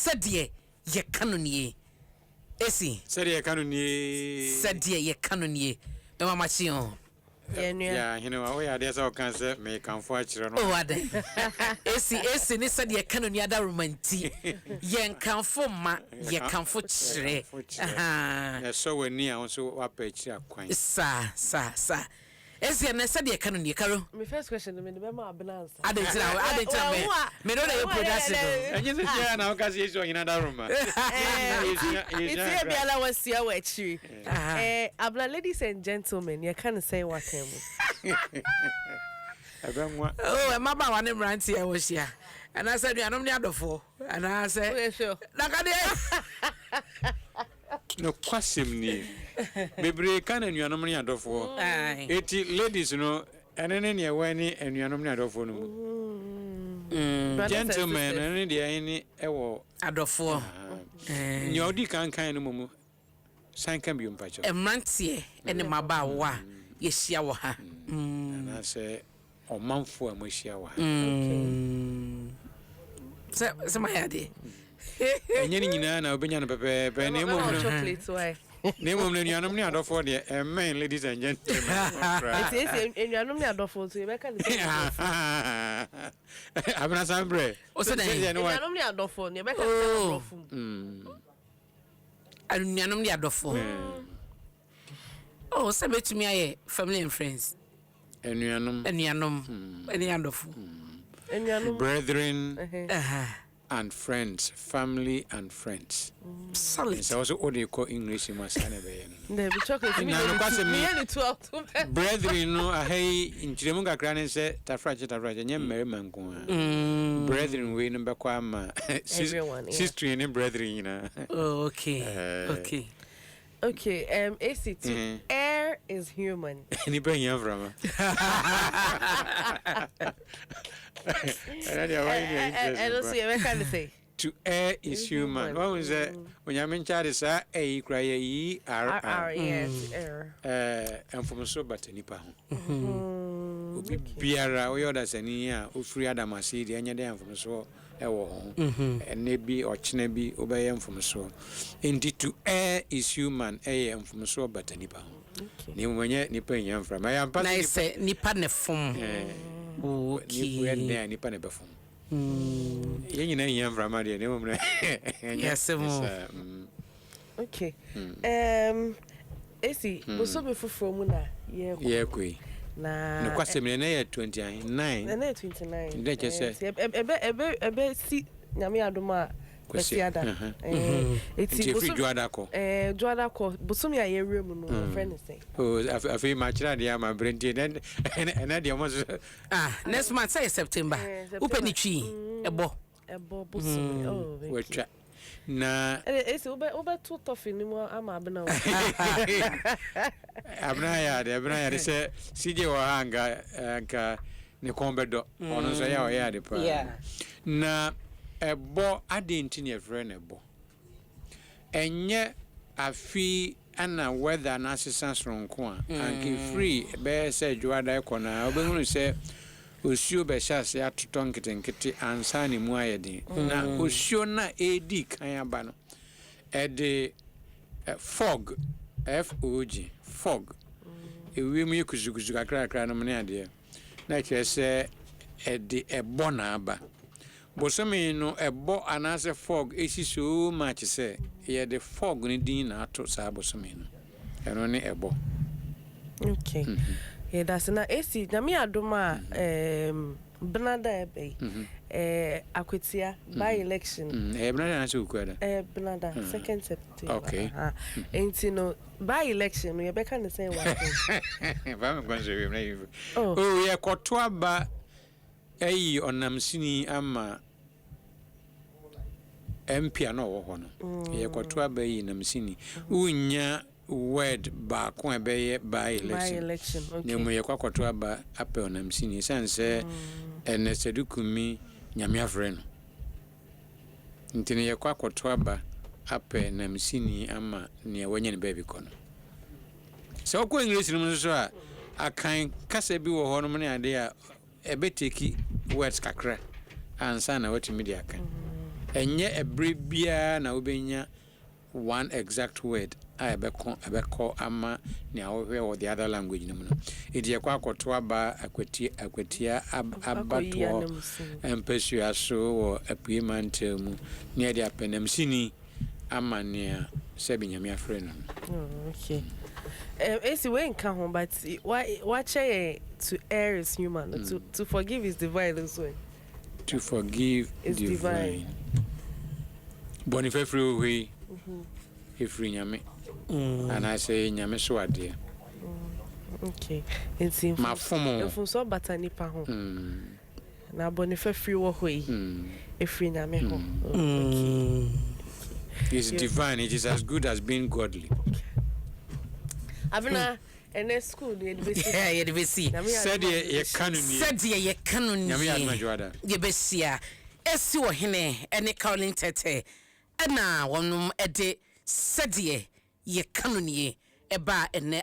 Sɛdeɛ ye kano nie. AC. Sɛdeɛ kano nie. Sɛdeɛ ye kano nie. Me mama chi on. Yeah, you know, we are there so can say me kan fo akire no. Oh, ade. AC ni sɛdeɛ kano nie ada romanti. Ye nkanfo ma, ye kanfo kyerɛ. Aha. Na so wani a so wa pa akire akwan. Sa. AC na sɛdeɛ kano nie karo. My first question me be ma abnance. Adentira me no dey production. Enye se dia na o ka se yeso nyina da roma. It's be ala wasia wa akiri. Abla ladies and gentlemen, you can say what him. Oh, e maba wa ne branti e wo hia. And I said you anom ne adofo. And I said Sure. Nakade. No kwasem ni. Bebre kan anuanom ne adofo. Eti ladies no enene ne wani anuanom ne adofo no. Gentlemen enene de ani ewo Adofo. Nyodi kan no mumu. San kan bi mpacho. Emrantie ene maba wa ye hia wo ha. Na say omanfo amohia wo ha. Se mayade. Enye ni nyina na obenya no pepe na emom Chocolate why? na emom na nuanom ne adofo de men ladies and gentlemen. It's enuanom ne adofo so you be can say. Abna sambre. O se dey. Enuanom ne adofo ne be can say adofo. Anuanom ne adofo. Oh, se betumi aye family and friends. Enuanom. Eni adofo. Enuanom. Brethren. And friends, family and friends. Solid. So also what they call English in Masana Bay. There be chocolate. Me 12. Brethren, no, I hey in Chimunga Cran say Tafraja, and Merriman. Brethren, we number Quama. Sister and brethren, you know. Okay, ACT. Air is human. Any bring you from? I don't see what can say. To err is human. What was that? When you mentioned this, a cry yes, error. And from so but any pound. Biara, we others any year, who free Adamasi, the any day from so, and maybe or chinebi obey from so. Indeed, to err is human, and from so but any pound. Name when yet nipping yam from. I am nice, nippane form. Okay, nippane perform. You know, yam from my dear. Yes, okay. AC, was so before from Muna. Yeah, queen. No question, 29. 29. They just say, a see Yami Adoma. Kwesiada it's free Dwadako Busumi aye room no friend say oh I feel much that they are my brain and that almost next month say September upeni twi ebo Busumi oh we try na it's over too tough anymore am abna abna say CJ wa anga ne kombedo ono so ya de pa na ebo adenti ne friend ebo enye afi ana weather na asesa sronko a anke free be say juada ekona obehunu say osio be hyase atoto nketenkete ansa ne mu ayede na osio na edi kan aba no ede fog fog ewi mu yekuzuguzu kakra no mne ade na kire ede ebo na aba Bosome no ebo anase fog esi so much say ye the fog ni din na ato sa bosome no eno ne ebo okay yeah that's na AC na me adoma Benada ebe akwetia by election Benada na so kwada Benada 2nd September okay enti no by election no ye be kan say what ba me kwanse we na you oh ye koto aba eyi onamsini ama MP no wo ho no ye kwato abayi namsini unya word ba ko ebe by election okay ne mo ye kwato aba ape onamsini sanse enesedukumi nyame afre no ntine ye kwato aba ape namsini ama ne wanya ne baby kono so ko English no so a akan kasa bi wo ho no ne ade a ebeteki words kakra ansa na what media kan enye ebre bia na obenya one exact word I ebeko ama ne awohwe or the other language no no edi ekwa akoto aba akwatia abato empesu aso wo apement mu ne edi apenem sini ama ne sebi nyame afre no. Okay. AC we nka ho but why to err is human, to forgive is divine as well. To forgive is divine. Bonifefri we ifri nyame. And I say nyame so ade. Okay. It's ma fomo. If so batani pa ho. Na bonifefri wo hoi. Ifri nyame ho. Okay. It's divine. It is as good as being godly. Abena ene school ye debesi. Yeah, ye debesi. Sɛdeɛ ye kano ni. Sɛdeɛ ye kano ni. Nyame adwada. Ye besia. AC Ohene and Carolyn tete. Ɛna wɔnom ɛde sɛdeɛ ye kano ni eba ene